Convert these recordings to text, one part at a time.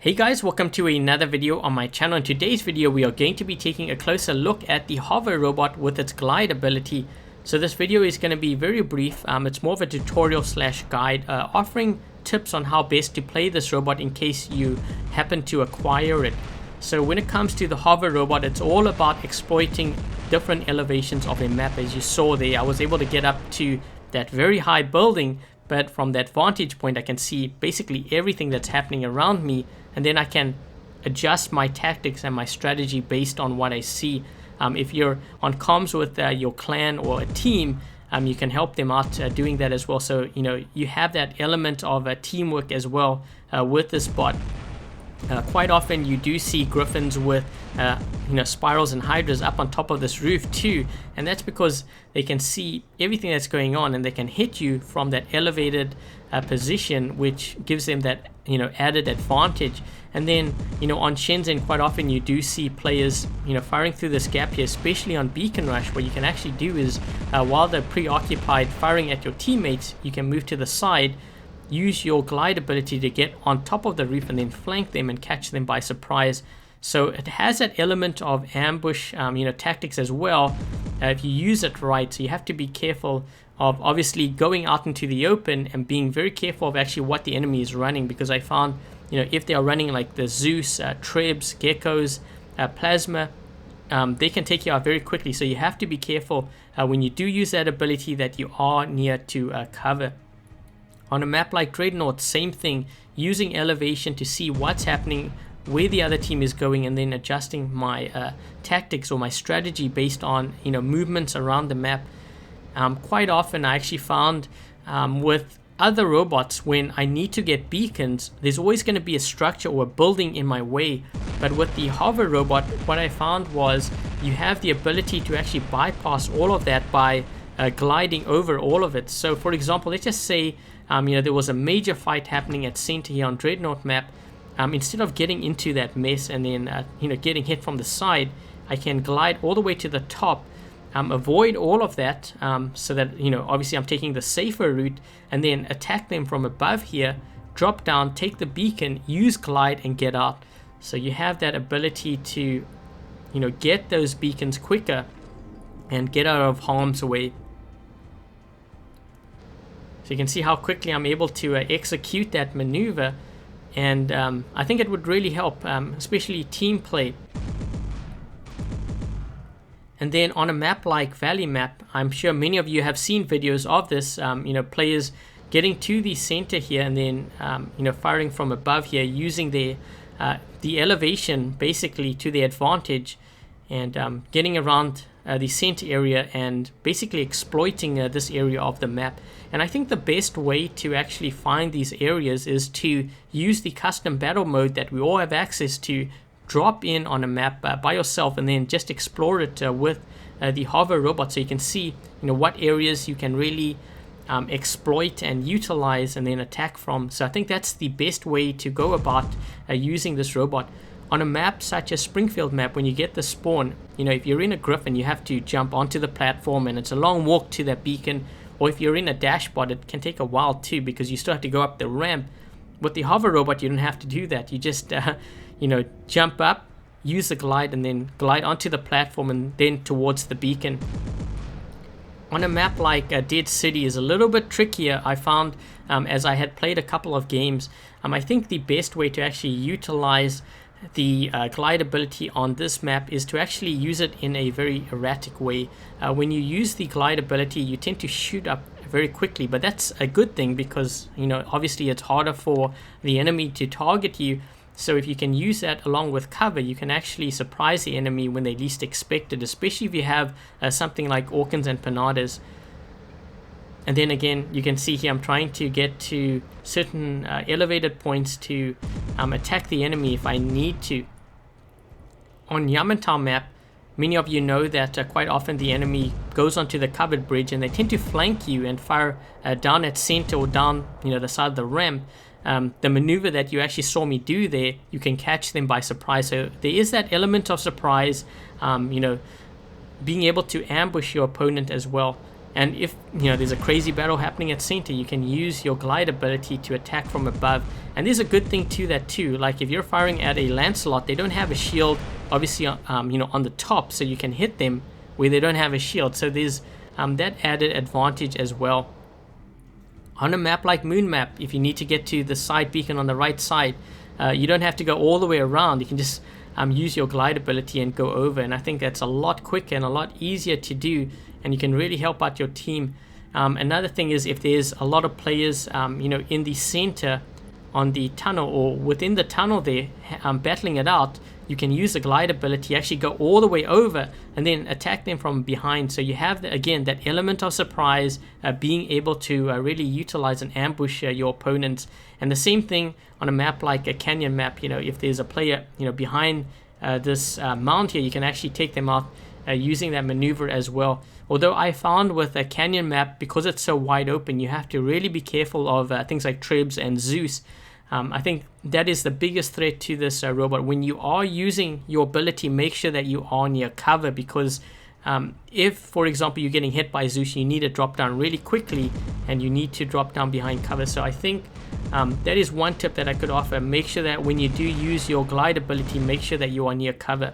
Hey guys, welcome to another video on my channel. In today's video we are going to be taking a closer look at the hover robot with its glide ability. So this video is going to be very brief. It's more of a tutorial slash guide offering tips on how best to play this robot in case you happen to acquire it. So when it comes to the hover robot, it's all about exploiting different elevations of a map. As you saw there, I was able to get up to that very high building, but from that vantage point I can see basically everything that's happening around me, and then I can adjust my tactics and my strategy based on what I see. If you're on comms with your clan or a team, you can help them out doing that as well. So you have that element of teamwork as well with this bot. Quite often you do see griffins with spirals and hydras up on top of this roof too, and that's because they can see everything that's going on and they can hit you from that elevated position, which gives them that added advantage. And then on Shenzhen, quite often you do see players firing through this gap here, especially on beacon rush. What you can actually do is while they're preoccupied firing at your teammates, you can move to the side, use your glide ability to get on top of the roof and then flank them and catch them by surprise. So it has that element of ambush tactics as well if you use it right. So you have to be careful of obviously going out into the open and being very careful of actually what the enemy is running, because I found if they are running like the Zeus, Trebs, Geckos, Plasma, they can take you out very quickly. So you have to be careful when you do use that ability that you are near to cover. On a map like Dreadnought, same thing, using elevation to see what's happening, where the other team is going, and then adjusting my tactics or my strategy based on movements around the map. Quite often I actually found with other robots, when I need to get beacons, there's always going to be a structure or a building in my way. But with the hover robot, what I found was you have the ability to actually bypass all of that by gliding over all of it. So for example, let's just say there was a major fight happening at center here on Dreadnought map. Instead of getting into that mess and then getting hit from the side, I can glide all the way to the top, avoid all of that, so that obviously I'm taking the safer route, and then attack them from above here, drop down, take the beacon, use glide and get out. So you have that ability to get those beacons quicker and get out of harm's way. So you can see how quickly I'm able to execute that maneuver, and I think it would really help, especially team play. And then on a map like Valley Map, I'm sure many of you have seen videos of this, players getting to the center here and then firing from above here, using the elevation basically to their advantage, and getting around the center area and basically exploiting this area of the map. And I think the best way to actually find these areas is to use the custom battle mode that we all have access to. Drop in on a map by yourself and then just explore it with the hover robot, so you can see what areas you can really exploit and utilize and then attack from. So I think that's the best way to go about using this robot. On a map such as Springfield map, when you get the spawn, if you're in a Griffin, you have to jump onto the platform and it's a long walk to that beacon. Or if you're in a dashbot, it can take a while too, because you still have to go up the ramp. With the hover robot, you don't have to do that. You just jump up, use the glide, and then glide onto the platform and then towards the beacon. On a map like Dead City is a little bit trickier, I found, as I had played a couple of games. I think the best way to actually utilize the glide ability on this map is to actually use it in a very erratic way. When you use the glide ability, you tend to shoot up very quickly, but that's a good thing, because obviously it's harder for the enemy to target you. So if you can use that along with cover, you can actually surprise the enemy when they least expect it, especially if you have something like Orkans and Panadas. And then again, you can see here I'm trying to get to certain elevated points to attack the enemy if I need to. On Yamantau map, many of you know that quite often the enemy goes onto the covered bridge and they tend to flank you and fire down at center or down the side of the ramp. The maneuver that you actually saw me do there, you can catch them by surprise. So there is that element of surprise, being able to ambush your opponent as well. And if there's a crazy battle happening at center, you can use your glide ability to attack from above. And there's a good thing to that too. Like if you're firing at a Lancelot, they don't have a shield, obviously, on the top, so you can hit them where they don't have a shield. So there's that added advantage as well. On a map like Moon Map, if you need to get to the side beacon on the right side, you don't have to go all the way around. You can just use your glide ability and go over, and I think that's a lot quicker and a lot easier to do, and you can really help out your team. Another thing is if there's a lot of players in the center on the tunnel or within the tunnel there battling it out, you can use the glide ability, actually go all the way over and then attack them from behind. So you have, again, that element of surprise, being able to really utilize and ambush your opponents. And the same thing on a map like a canyon map, if there's a player behind this mount here, you can actually take them out using that maneuver as well. Although I found with a canyon map, because it's so wide open, you have to really be careful of things like Trebs and Zeus. I think that is the biggest threat to this robot. When you are using your ability, make sure that you are near cover, because if, for example, you're getting hit by Zeus, you need to drop down really quickly and you need to drop down behind cover. So I think that is one tip that I could offer. Make sure that when you do use your glide ability, make sure that you are near cover.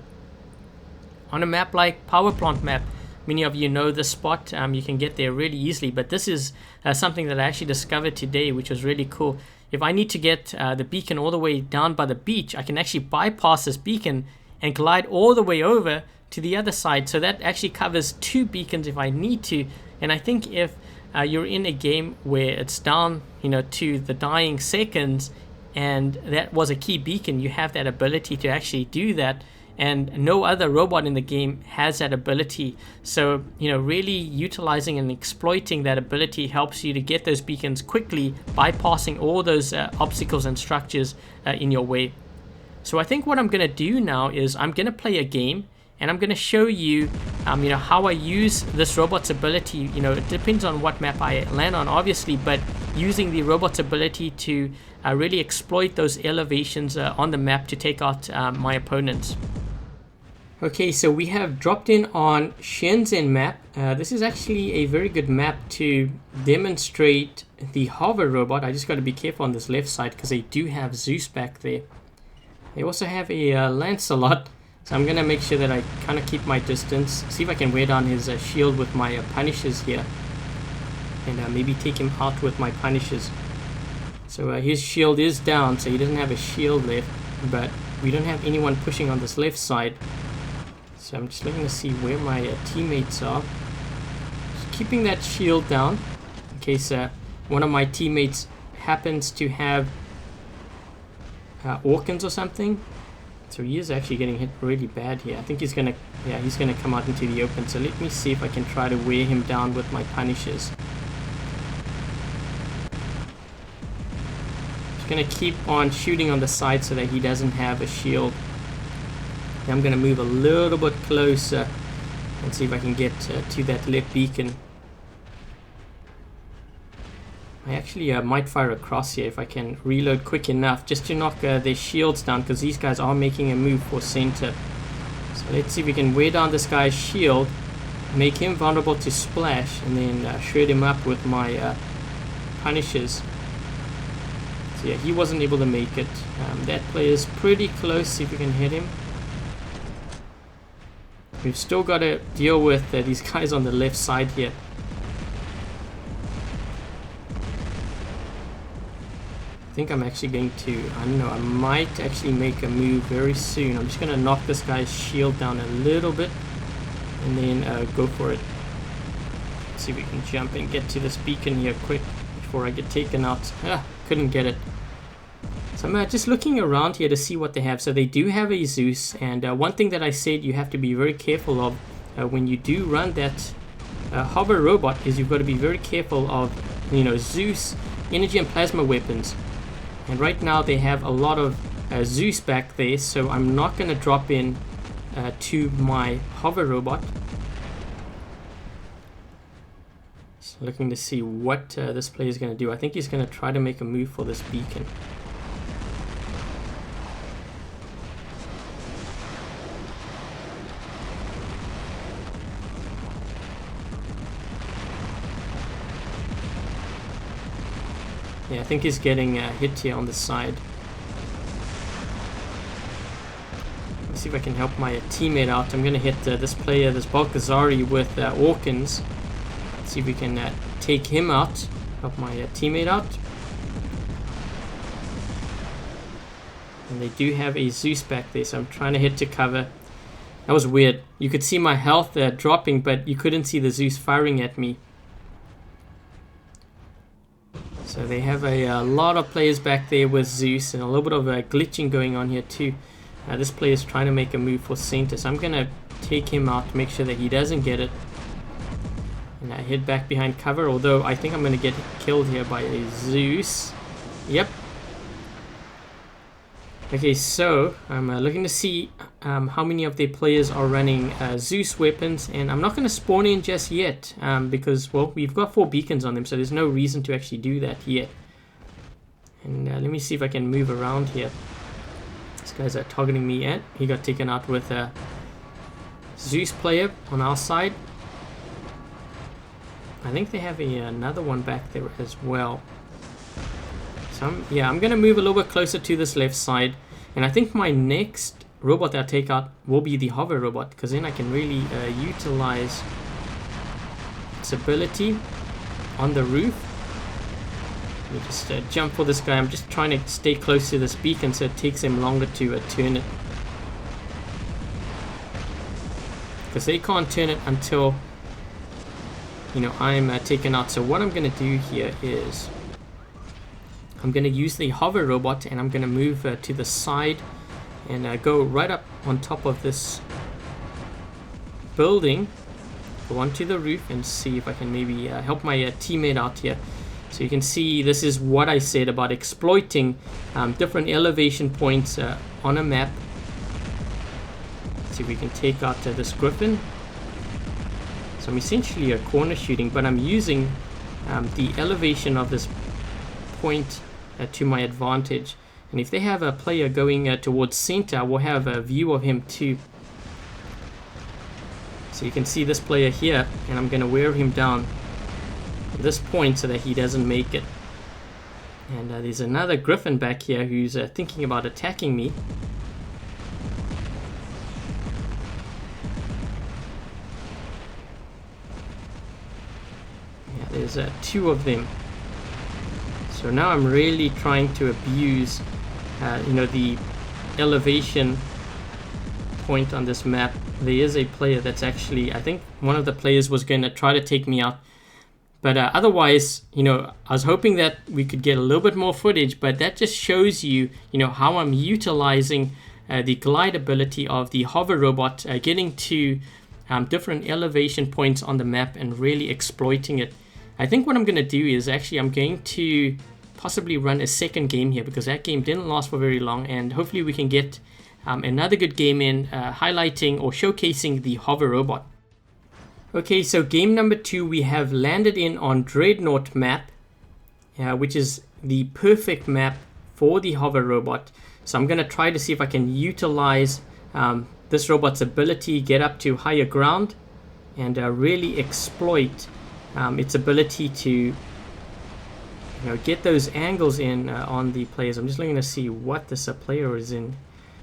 On a map like Power Plant map, many of you know the spot. You can get there really easily, but this is something that I actually discovered today, which was really cool. If I need to get the beacon all the way down by the beach, I can actually bypass this beacon and glide all the way over to the other side. So that actually covers 2 beacons if I need to. And I think if you're in a game where it's down to the dying seconds and that was a key beacon, you have that ability to actually do that. And no other robot in the game has that ability. So, really utilizing and exploiting that ability helps you to get those beacons quickly, bypassing all those obstacles and structures in your way. So I think what I'm going to do now is I'm going to play a game, and I'm going to show you, how I use this robot's ability. It depends on what map I land on, obviously, but using the robot's ability to really exploit those elevations on the map to take out my opponents. Okay, so we have dropped in on Shenzhen map. This is actually a very good map to demonstrate the hover robot. I just got to be careful on this left side because they do have Zeus back there. They also have a Lancelot, so I'm going to make sure that I kind of keep my distance. See if I can wear down his shield with my Punishers here. And maybe take him out with my Punishers. So his shield is down, so he doesn't have a shield left. But we don't have anyone pushing on this left side. So I'm just looking to see where my teammates are. Just keeping that shield down in case one of my teammates happens to have Orkans or something. So he is actually getting hit really bad here. I think he's gonna come out into the open. So let me see if I can try to wear him down with my Punishers. Just gonna keep on shooting on the side so that he doesn't have a shield. I'm going to move a little bit closer and see if I can get to that left beacon. I actually might fire across here if I can reload quick enough just to knock their shields down, because these guys are making a move for center. So let's see if we can wear down this guy's shield, make him vulnerable to splash, and then shred him up with my Punishers. So yeah, he wasn't able to make it. That player's pretty close. See if we can hit him. We've still got to deal with these guys on the left side here. I think I'm actually going to, I don't know, I might actually make a move very soon. I'm just going to knock this guy's shield down a little bit and then go for it. Let's see if we can jump and get to this beacon here quick before I get taken out. Couldn't get it. So I'm just looking around here to see what they have. So they do have a Zeus, and one thing that I said you have to be very careful of when you do run that hover robot is you've got to be very careful of Zeus, energy and plasma weapons. And right now they have a lot of Zeus back there, so I'm not going to drop in to my hover robot. So looking to see what this player is going to do. I think he's going to try to make a move for this beacon. Yeah, I think he's getting hit here on the side. Let's see if I can help my teammate out. I'm going to hit this player, this Balkazari, with Orkans. Let's see if we can take him out, help my teammate out. And they do have a Zeus back there, so I'm trying to hit to cover. That was weird. You could see my health dropping, but you couldn't see the Zeus firing at me. So they have a lot of players back there with Zeus, and a little bit of glitching going on here too. This player is trying to make a move for center, so I'm going to take him out to make sure that he doesn't get it. And I head back behind cover, although I think I'm going to get killed here by a Zeus. Yep. Okay, so I'm looking to see how many of their players are running Zeus weapons, and I'm not going to spawn in just yet because, well, we've got 4 beacons on them, so there's no reason to actually do that yet. And let me see if I can move around here. These guys are targeting me, and he got taken out with a Zeus player on our side. I think they have another one back there as well. So I'm going to move a little bit closer to this left side, and I think my next robot that I take out will be the hover robot, because then I can really utilize its ability on the roof. Let me just jump for this guy. I'm just trying to stay close to this beacon so it takes him longer to turn it, because they can't turn it until, you know, I'm taken out. So what I'm going to do here is I'm going to use the hover robot, and I'm going to move to the side and go right up on top of this building, go onto the roof, and see if I can maybe help my teammate out here. So you can see this is what I said about exploiting different elevation points on a map. Let's see if we can take out this Griffin. So I'm essentially corner shooting, but I'm using the elevation of this point to my advantage. And if they have a player going towards center, we'll have a view of him too. So you can see this player here, and I'm going to wear him down at this point so that he doesn't make it. And there's another Griffin back here who's thinking about attacking me. Yeah, there's 2 of them. So now I'm really trying to abuse, you know, the elevation point on this map. There is a player that's actually, I think one of the players was going to try to take me out. But otherwise, you know, I was hoping that we could get a little bit more footage, but that just shows you, you know, how I'm utilizing the glide ability of the hover robot, getting to different elevation points on the map and really exploiting it. I think what I'm going to do is actually I'm going to possibly run a second game here, because that game didn't last for very long, and hopefully we can get another good game in highlighting or showcasing the hover robot. Okay, so game number 2 we have landed in on Dreadnought map, which is the perfect map for the hover robot. So I'm going to try to see if I can utilize this robot's ability, get up to higher ground, and really exploit its ability to, you know, get those angles in on the players. I'm just looking to see what this player is in.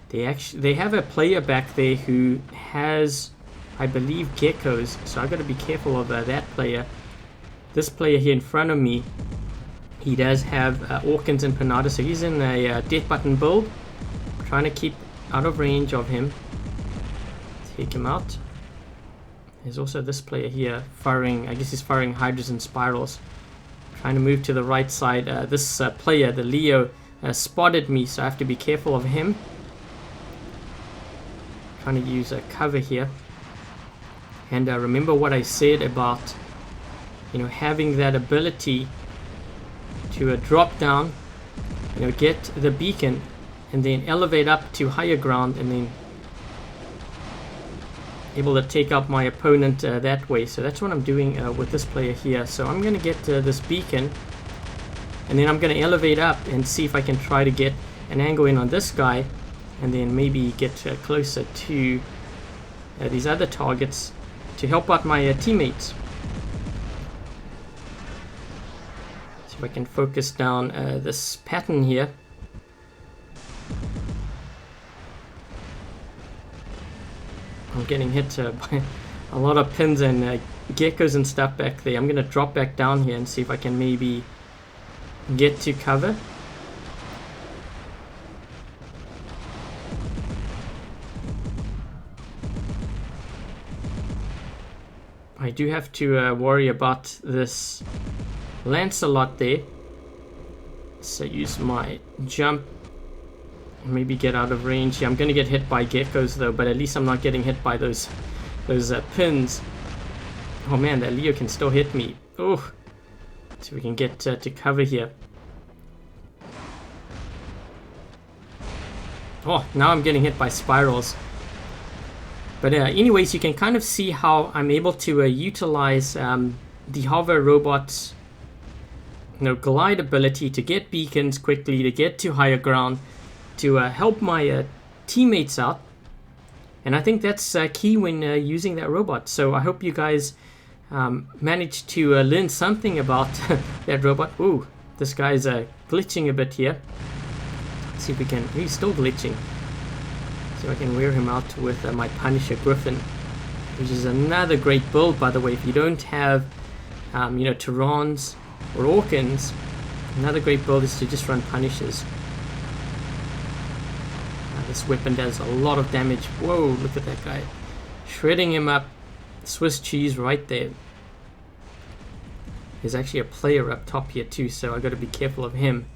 They have a player back there who has, I believe, geckos, so I've got to be careful of that player. This player here in front of me, he does have Orkans and Panada, so he's in a death button build. I'm trying to keep out of range of him. Take him out. There's also this player here firing, I guess he's firing hydras and spirals. Trying to move to the right side. This player, the Leo, spotted me, so I have to be careful of him. Trying to use a cover here. And remember what I said about, you know, having that ability to drop down, you know, get the beacon, and then elevate up to higher ground, and then able to take up my opponent that way. So that's what I'm doing with this player here. So I'm going to get this beacon, and then I'm going to elevate up and see if I can try to get an angle in on this guy, and then maybe get closer to these other targets to help out my teammates. So if I can focus down this pattern here. I'm getting hit by a lot of pins and geckos and stuff back there. I'm going to drop back down here and see if I can maybe get to cover. I do have to worry about this Lancelot there. So use my jump. Maybe get out of range here. I'm going to get hit by geckos though, but at least I'm not getting hit by those pins. Oh man, that Leo can still hit me. Oh, so we can get to cover here. Oh, now I'm getting hit by spirals. But anyways, you can kind of see how I'm able to utilize the hover robot's glide ability to get beacons quickly, to get to higher ground, to help my teammates out. And I think that's key when using that robot. So I hope you guys managed to learn something about that robot. Ooh, this guy's glitching a bit here. Let's see if we can. He's still glitching. See if I can wear him out with my Punisher Griffin, which is another great build, by the way. If you don't have, Tyrans or Orkans, another great build is to just run Punishers. This weapon does a lot of damage. Whoa, look at that guy. Shredding him up. Swiss cheese right there. There's actually a player up top here too, so I got to be careful of him.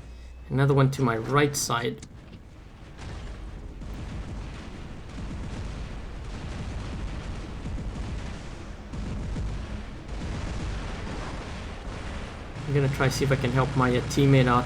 Another one to my right side. I'm going to try to see if I can help my teammate out.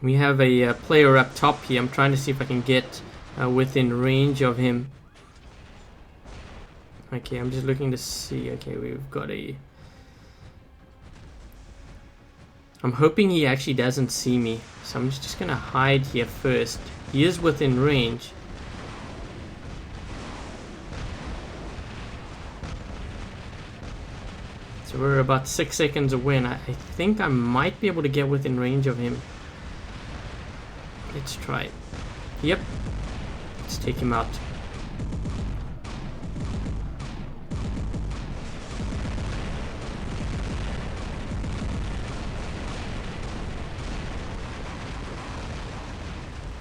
We have a player up top here. I'm trying to see if I can get within range of him. Okay, I'm just looking to see. Okay, we've got a... I'm hoping he actually doesn't see me. So I'm just going to hide here first. He is within range. So we're about 6 seconds away, and I think I might be able to get within range of him. Let's try it. Yep. Let's take him out.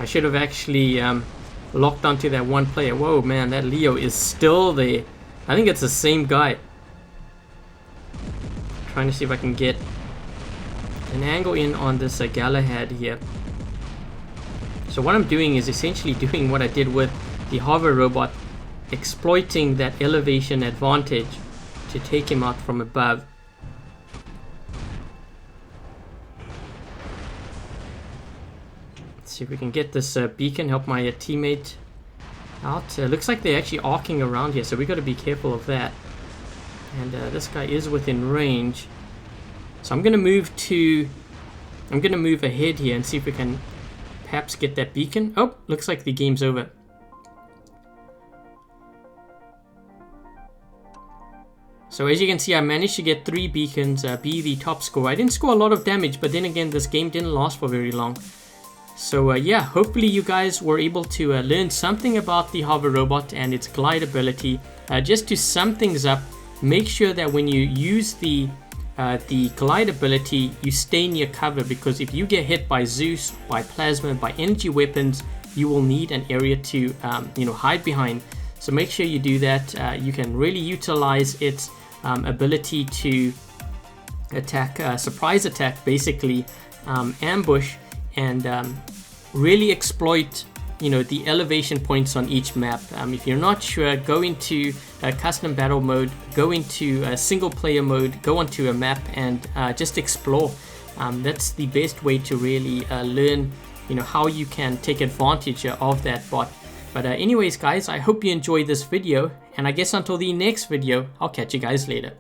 I should have actually locked onto that one player. Whoa, man, that Leo is still there. I think it's the same guy. Trying to see if I can get an angle in on this Galahad here. So what I'm doing is essentially doing what I did with the hover robot, exploiting that elevation advantage to take him out from above. Let's see if we can get this beacon, help my teammate out. Looks like they're actually arcing around here, so we got to be careful of that. And this guy is within range. So I'm going to move ahead here and see if we can perhaps get that beacon. Oh, looks like the game's over. So as you can see, I managed to get 3 beacons, be the top scorer. I didn't score a lot of damage, but then again, this game didn't last for very long. So yeah, hopefully you guys were able to learn something about the hover robot and its glide ability. Just to sum things up, make sure that when you use the glide ability, you stay near cover, because if you get hit by Zeus, by plasma, by energy weapons, you will need an area to hide behind. So make sure you do that. You can really utilize its ability to attack, surprise attack, basically ambush, and really exploit the elevation points on each map. If you're not sure, go into custom battle mode, go into single player mode, go onto a map and just explore. That's the best way to really learn you know, how you can take advantage of that bot. But anyways guys, I hope you enjoyed this video, and I guess until the next video, I'll catch you guys later.